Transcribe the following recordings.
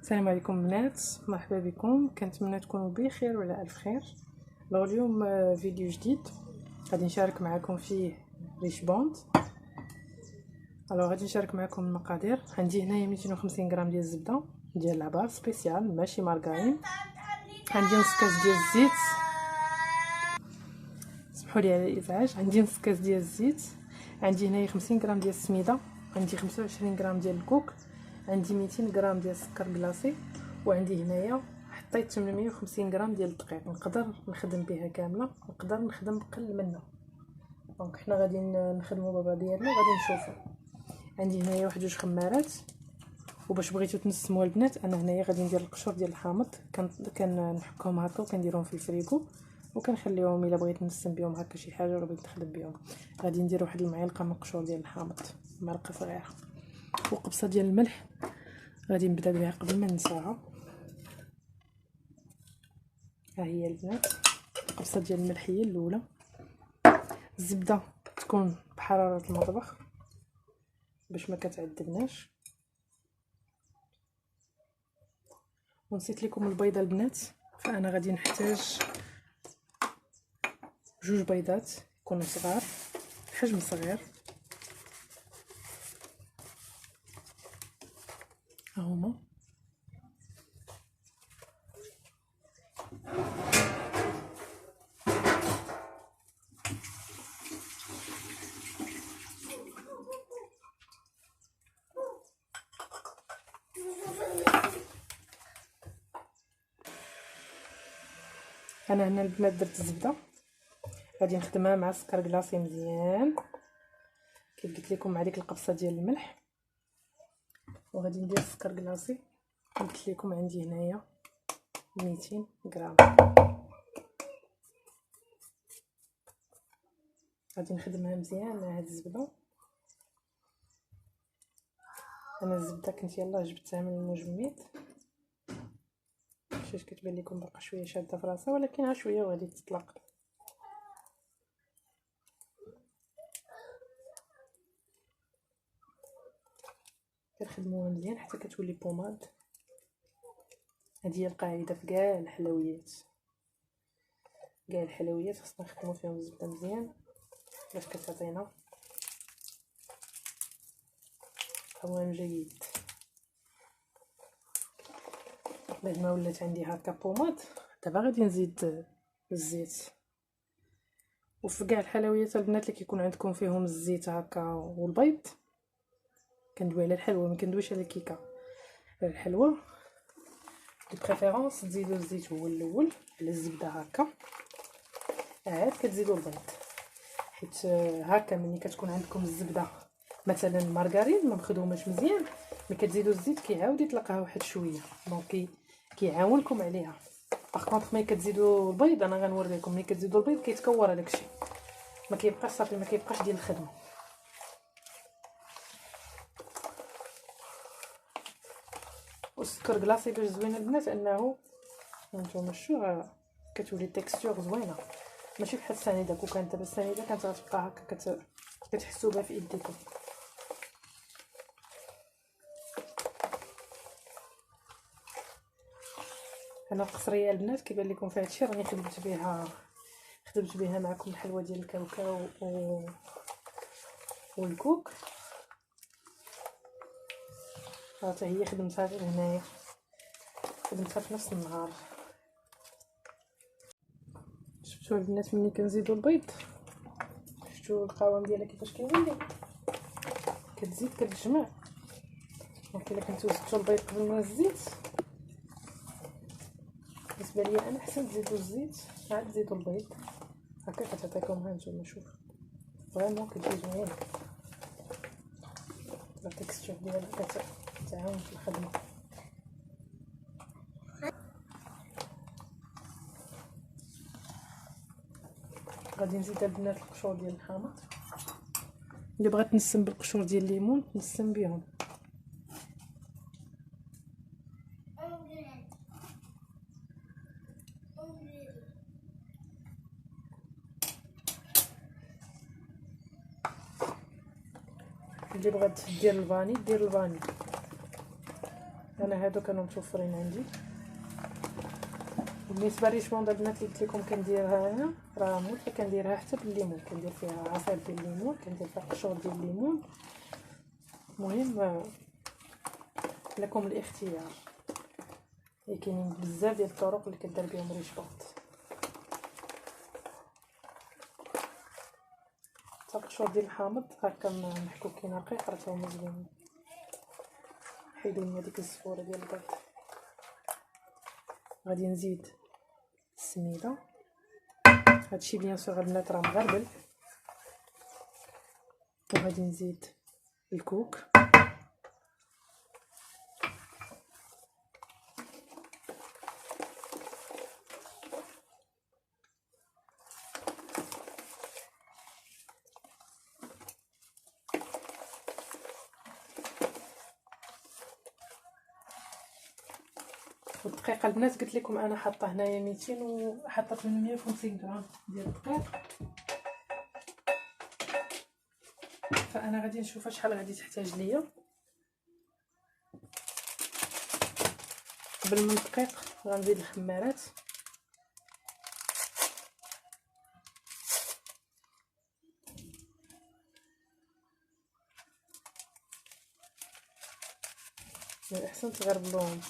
السلام عليكم بنات، مرحبا بكم. كنتمنى تكونوا بخير وعلى الف خير. اليوم فيديو جديد غادي نشارك معكم فيه ريش بوند. غادي نشارك معكم المقادير. عندي هنايا 250 غرام ديال الزبده ديال العبار سبيسيال ماشي مارغرين. عندي نص كاس ديال الزيت، سمحوا لي على الازعاج. عندي نص كاس ديال الزيت، عندي هنايا 50 غرام ديال السميده، عندي 25 غرام ديال الكوك، عندي 200 غرام ديال السكر كلاصي، وعندي هنايا حطيت 850 غرام ديال الدقيق. نقدر نخدم بها كامله، نقدر نخدم بقل منها. دونك حنا غادي نخدموا بابا ديالنا وغادي نشوفوا. عندي هنايا واحد جوج خمارات، وباش بغيتو تنسموا البنات انا هنايا غادي ندير القشور ديال الحامض. كنحكهم هكا وكنديرهم في الفريغو وكنخليهم الا بغيت نسم بهم هكا شي حاجه ولا بغيت نخدم بهم. غادي ندير واحد المعلقه من القشور ديال الحامض، معلقه صغيره، وقبصه ديال الملح غادي نبدا بها قبل ما ننساها. ها هي البنات قبصه ديال الملح هي الاولى. الزبده تكون بحراره المطبخ باش ما كتعذبناش. ونسيت لكم البيضه البنات، فانا غادي نحتاج جوج بيضات يكونوا صغار، حجم صغير. ها هما. انا هنا البنات درت الزبده، غادي نخدمها مع السكر كلاصي مزيان كيف قلت لكم مع ديك القبصه ديال الملح. وغادي ندير السكر كلاصي قلت لكم عندي هنايا 200 غرام. غادي نخدمها مزيان مع هاد الزبده. انا الزبده كنت يلاه جبتها من المجمد، مشيت كتبان لكم باقا شويه شاده في راسها، ولكن ها شويه وغادي تطلق. كنخدموها مزيان حتى كتولي بوماد. هذه هي القاعده في كاع الحلويات، كاع الحلويات خصنا نخدموا فيهم الزبده مزيان باش كتعطينا قوام جيد. بعد ما ولات عندي هكا بوماد، دابا غادي نزيد الزيت. وفي كاع الحلويات البنات اللي كيكون عندكم فيهم الزيت هكا والبيض، كندوي على الحلوى ما كندويش على الكيكه. الحلوى دو بريفيرونس تزيدوا الزيت هو الاول على الزبده هكا، عاد كتزيدوا البيض. حيت هكا ملي كتكون عندكم الزبده مثلا مارغرين ما مخدوماش مزيان، ملي كتزيدوا الزيت كيعاود يطلقها واحد شويه، دونك كيعاونكم عليها. باغ كونطخ ملي كتزيدوا البيض انا غنوريكم ملي كتزيدوا البيض كيتكور هذاك الشيء، ما كيبقاش صافي، ما كيبقاش ديال الخدمه. والسكر كلاصي باش زوين البنات انه هانتوما شو كتولي تيكستور زوينه، ماشي بحال السنيده. كون كانت دابا السنيده كانت غتبقى هكا كتحسوا بها في يديكم. انا القصريه البنات كيبان لكم في هادشي راني خدمت بها معكم الحلوه ديال الكاوكاو والكوك. حتى هي خدمتها غير هنايا، خدمتها في نفس النهار. شفتوا البنات ملي كنزيدوا البيض، شفتوا القوام ديالها كيفاش كيولي، كتزيد كتجمع. دونك الا كنتو زدتوا البيض قبل ما الزيت، بالنسبه لي انا احسن تزيدوا الزيت عاد تزيدوا البيض هكا كتعطيكم. ها نتوما شوف فريمون كتجي زوينه، لا تيكستور ديالها كتعاون في الخدمه. غادي نزيد البنات القشور ديال الحامض. اللي بغات تنسم بالقشور ديال الليمون نسم بهم. اللي بغات دير الفاني دير الفاني. انا هادو كانوا متوفرين عندي. بالنسبه للريشموند البنات اللي قلت لكم كنديرها انا، راه موت كنديرها حتى بالليمون، كندير فيها عصير ديال الليمون، كندير فيها قشور ديال الليمون. المهم لكم الاختيار، كاينين بزاف ديال الطرق اللي كدير بهم ريشبوند. حتى قشور ديال الحامض هكا محكوكين رقيق راه هما زوينين. حيدوا لنا ديك الزفوره ديال البيض. غادي نزيد السميده، هادشي بيان سور البنات راه مغربل. وغادي نزيد الكوك، والدقيق البنات قلت لكم انا حاطه هنايا 200 وحاطه 850 غرام ديال الدقيق. فانا غادي نشوف شحال غادي تحتاج ليا. قبل من الدقيق غنزيد الخمارات، من الاحسن تغربلوهم.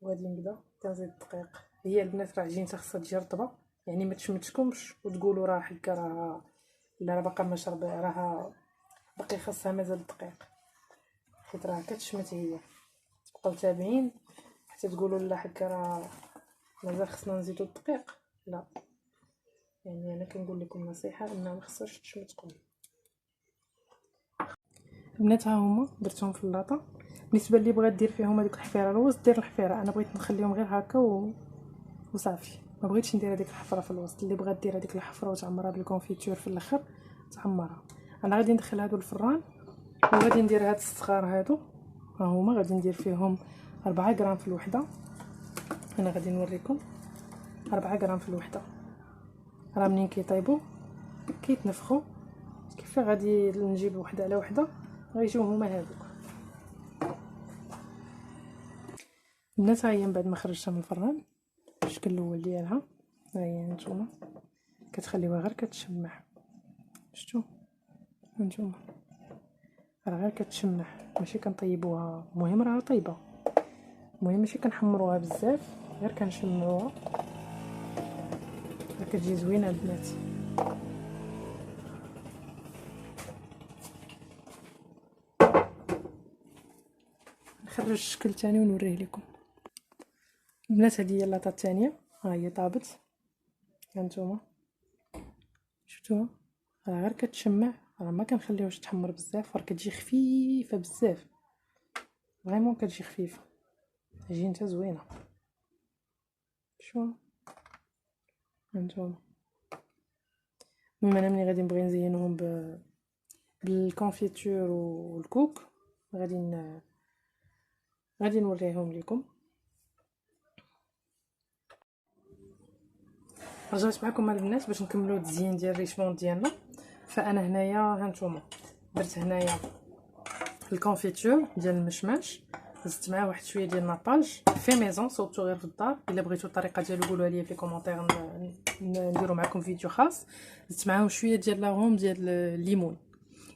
وغادي نبدا كنزيد الدقيق. هي البنات راه عجينتها خاصها تجي رطبه، يعني ما تشمتكمش وتقولوا راه حكا راه لا راه باقا ما شرب، راه باقي خاصها مازال الدقيق، حيت راه كتشمت هي. تبقاو تابعين حتى تقولوا لا حكا راه مازال خصنا نزيدو الدقيق. لا، يعني انا كنقول لكم نصيحه انها ما خصهاش تشمتكم. البنات ها هما درتهم في اللاطه. بالنسبه اللي بغات دير فيهم هذيك الحفيره الوسط دير الحفيره، انا بغيت نخليهم غير هكا وصافي، ما بغيتش ندير هذيك الحفره في الوسط. اللي بغات دير هذيك الحفره وتعمرها بالكونفيتور في الاخر تعمرها. انا غادي ندخل هادو الفران وغادي ندير هاد الصغار هادو ها هما، غادي ندير فيهم 4 غرام في الوحده. انا غادي نوريكم 4 غرام في الوحده. راه منين كيطيبوا كيتنفخوا كيف غادي نجيب وحده على وحده غيجيو هما هادوك. البنات ها هي من بعد ما خرجتها من الفران الشكل الاول ديالها، ها هي نتوما كتخليوها غير كتشمع. شفتوا هانتوما راه غير كتشمع، ماشي كنطيبوها. المهم راه طيبه، المهم ماشي كنحمروها بزاف، غير كنشمعوها. راه كتجي زوينه البنات. نخرج الشكل الثاني ونوريه لكم. البنات هذه هي اللاطه الثانيه، ها هي طابت هانتوما شفتوها راه غير كتشمع، راه ما كنخليوهاش تحمر بزاف، راه كتجي خفيفه بزاف، فريمون كتجي خفيفه، عجينتها زوينه. شو هانتوما. المهم انا ملي غادي نبغي نزينهم بالكونفيتور والكوك غادي نوريهم لكم. رجعت معكم البنات باش نكملوا التزيين ديال الريشموند ديالنا. فانا هنايا هانتوما درت هنايا الكونفيتور ديال المشماش، زدت معاه واحد شويه ديال ناباج في ميزون، صوبتو غير في الدار. الا بغيتو الطريقه ديالو قولوها لي في كومونتير نديرو معكم فيديو خاص. زدت معاهم شويه ديال لاغوم ديال الليمون،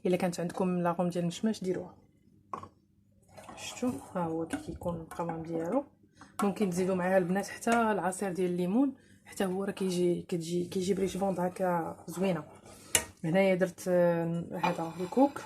الا كانت عندكم لاغوم ديال المشماش ديروها. شفتوا ها هو كي كيكون القوام ديالو. ممكن تزيدوا معاه البنات حتى العصير ديال الليمون، حتى هو راه كيجيب ريشبوند هكا زوينه. هنايا درت هذا الكوك،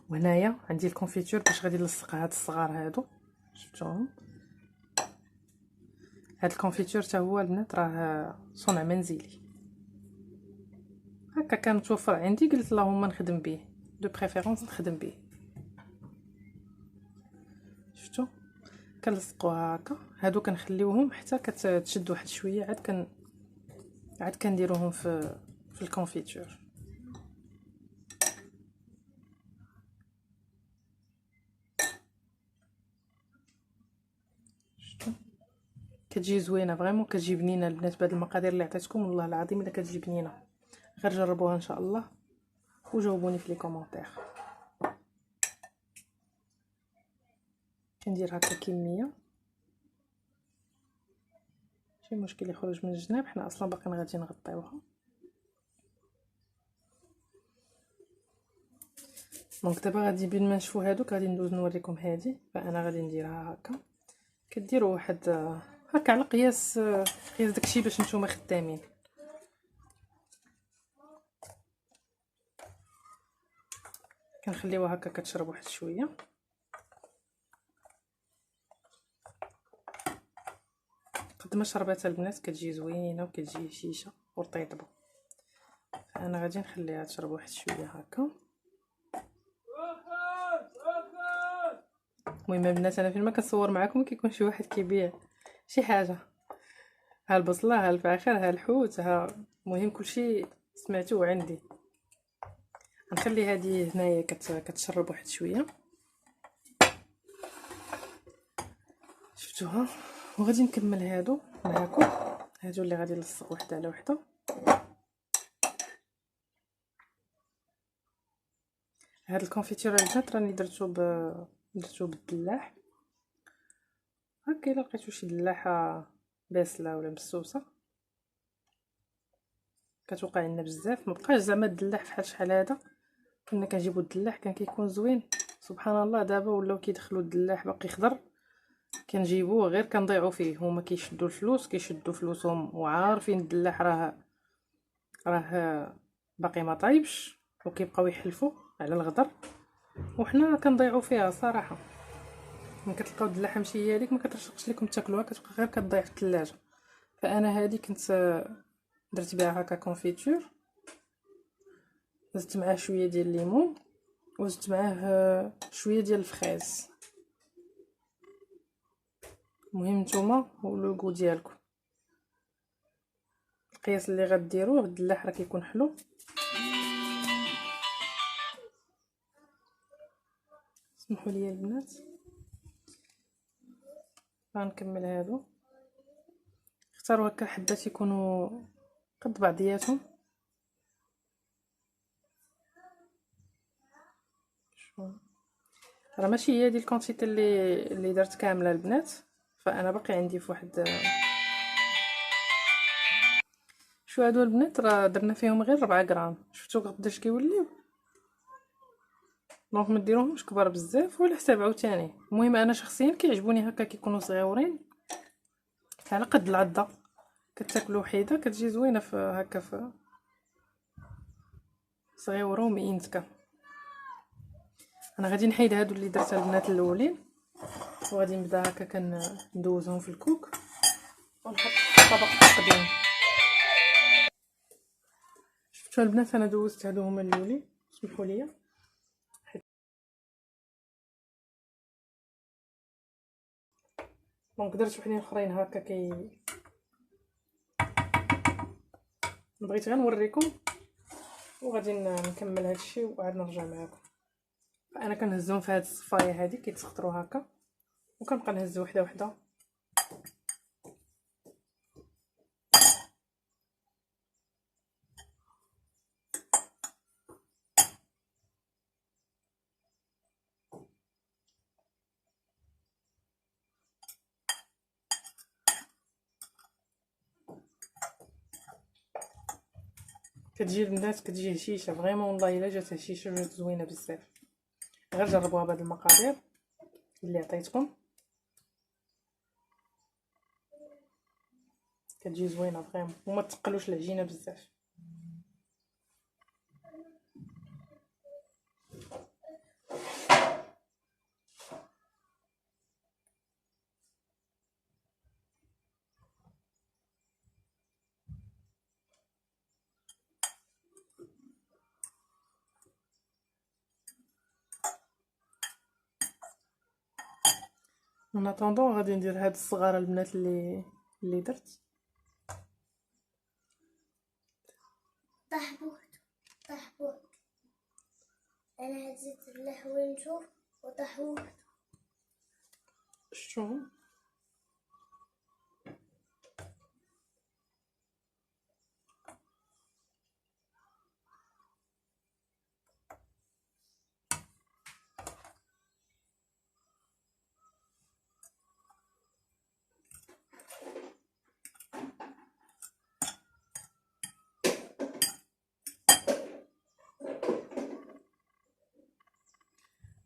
وهنايا عندي الكونفيتور باش غادي نلصق هاد الصغار هادو. شفتوهم هاد الكونفيتور حتى هو البنات راه صنع منزلي، هكا كان متوفر عندي قلت اللهم نخدم به، دو بريفيرونس نخدم به. شفتوا كنلصقوها هكا. هادو كنخليوهم حتى كتشد واحد شويه، عاد كنديروهم في الكونفيتور. كتجي زوينه فريمون، كتجي بنينه البنات بهاد المقادير اللي عطيتكم. والله العظيم الا كتجي بنينه، غير جربوها ان شاء الله وجاوبوني في لي كومونتير. كندير هكا كميه، ماشي مشكل يخرج من الجناب، حنا اصلا باقيين غادي نغطيوها. دونك دابا غادي بين ما نشوفو هادوك غادي ندوز نوريكم هادي. فانا غادي نديرها هكا، كديروا واحد هكا على قياس داكشي باش نتوما خدامين. كنخليوها هكا كتشرب واحد شويه. قد ما شربات البنات كتجي زوينه وكتجي هشيشه ورطيبه. انا غادي نخليها تشرب واحد شويه هكا. المهم البنات انا فين ما كنصور معكم كيكون شي واحد كيبيع شي حاجه، ها البصله ها الفاخر ها الحوت ها، المهم كلشي سمعتوه عندي. غنخلي هذه هنايا كتشرب واحد شويه، شفتوها. وغادي نكمل هادو معاكم، هادو اللي غادي نلصق وحده على وحده. هاد الكونفيتور البنات راني درتو بالدلاح هكا. الا لقيتو شي دلاحه باسله ولا مسوسه كتوقع لنا بزاف. مبقاش زعما الدلاح فحال شحال هذا كنا كنجيبو الدلاح كان كيكون زوين. سبحان الله دابا ولاو كيدخلوا الدلاح باقي خضر، كنجيبوه غير كنضيعوا فيه. هما كيشدوا الفلوس، كيشدوا فلوسهم وعارفين الدلاح راه باقي ما طايبش، وكيبقاو يحلفوا على الغدر، وحنا كنضيعوا فيها صراحه. ملي كتلقاو الدلاحه مشيه ليك ما كترشقش لكم تاكلوها، كتبقى غير كتضيع في الثلاجه. فانا هذه كنت درت بها هكا كونفيتور، زدت معاه شويه ديال الليمون وزدت معاه شويه ديال الفريز. المهم نتوما ولوغو ديالكم، القياس اللي غديروه الدلاح راه كيكون حلو. اسمحوا لي البنات غنكمل هادو. اختاروا هكا حبات يكونوا قد بعضياتهم. راه ماشي هي دي الكونتيتي اللي درت كامله البنات، فانا باقي عندي في واحد. شو هادو البنات راه درنا فيهم غير 4 غرام. شفتوا قداش كيوليو؟ دونك ما ديروهمش كبار بزاف ولا حتى عاوتاني. المهم انا شخصيا كيعجبوني هكا كيكونوا صغيورين على قد العضه، كتاكلوا وحيده كتجي زوينه في هكا في صغيوره ومئينتكا. انا غادي نحيد هادو اللي درت البنات الاولين وغادي نبدا هكا كندوزهم في الكوك ونحط طبق التقديم. شفتوا البنات انا دوزت هادو هما الاولين، سمحوا لي. دونك درت وحدين اخرين هكا بغيت غير نوريكم وغادي نكمل هادشي وعاد نرجع معكم. انا كنهزهم في هاد الصفايه هادي كيتسخطروا هكا وكنبقى نهز وحده وحده. كتجي البنات كتجي هشيشه فريمون، والله الا جات هشيشه جات زوينه بزاف. غير جربوها بهاد المقادير اللي عطيتكم، كتجي زوينه فريمون وما تقلوش العجينه بزاف. انا طوندون غادي ندير هاد الصغار البنات اللي درت. طحبوت انا هزيت اللحوه نشوف وطحبوت. شتو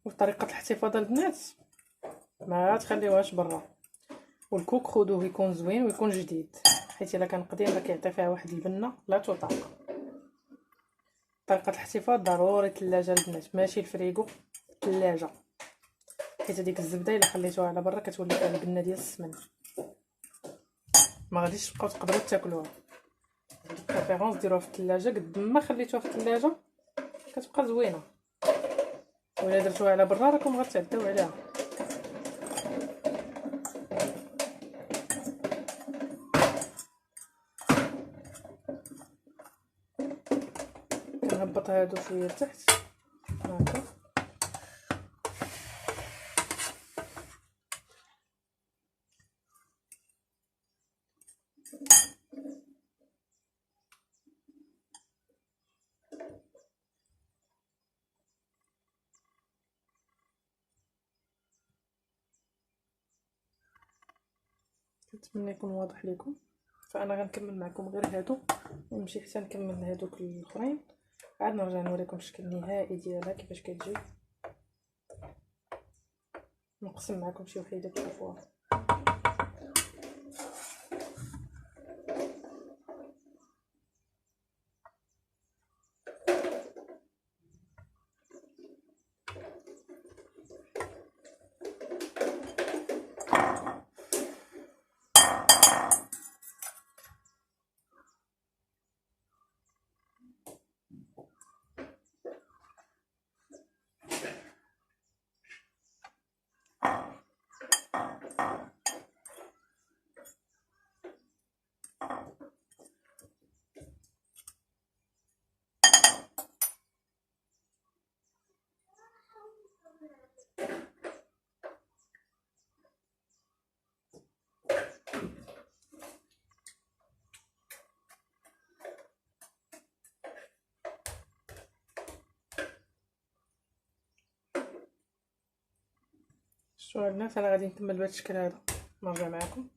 وطريقه الاحتفاظ البنات ما تخليوهاش برا، والكوك خذوه يكون زوين ويكون جديد، حيت الا كان قديم راه كيعطي فيها واحد البنه لا تطاق. طريقه الاحتفاظ ضروري ثلاجه البنات، ماشي الفريغو، ثلاجه، حيت هذيك الزبده الا خليتوها على برا كتولي فيها البنه ديال السمن، ما غاديش تبقاو تقدروا تاكلوها. بريفيرونس ديروها في الثلاجه، قد ما خليتوها في الثلاجه كتبقى زوينه، ولا درتوها على برا راكم غتعداو عليها. كنهبط هادو شويه لتحت هكا. كنتمنى يكون واضح لكم، فانا غنكمل معكم غير هادو ونمشي حتى نكمل هادوك الاخرين، عاد نرجع نوريكم الشكل النهائي ديالها كيفاش كتجي. نقسم معكم شي وحيده تشوفوها. شوفوا البنات، انا غادي نكمل بهذا الشكل هذا نرجع معكم.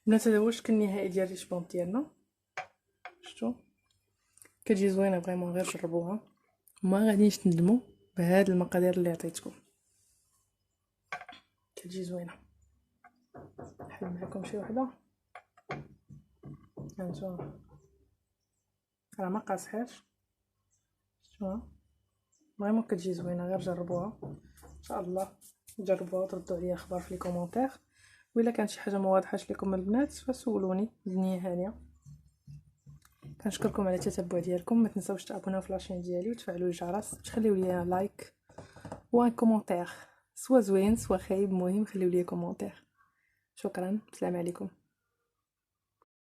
البنات هذا هو الشكل النهائي ديال الريشبون ديالنا، شفتوا كتجي زوينه فريمون، غير جربوها وما غاديش تندموا بهاد المقادير اللي عطيتكم، كتجي زوينه. نحل معكم شي وحده هانتوما راه ما قاصحاش، شفتوها فريمون كتجي زوينه، غير جربوها ان شاء الله. جربوها وردوا عليا اخبار في لي كومونتير، وإلا كانت شي حاجه ما واضحاش لكم البنات فسولوني بنيه هانيه. كنشكركم على التتبع ديالكم، ما تنساوش تابوناو في لاشين ديالي وتفعلوا الجرس وتخليو لي لايك وان كومونتير، سوا زوين سوا خايب، المهم خليو لي كومونتير. شكرا، السلام عليكم.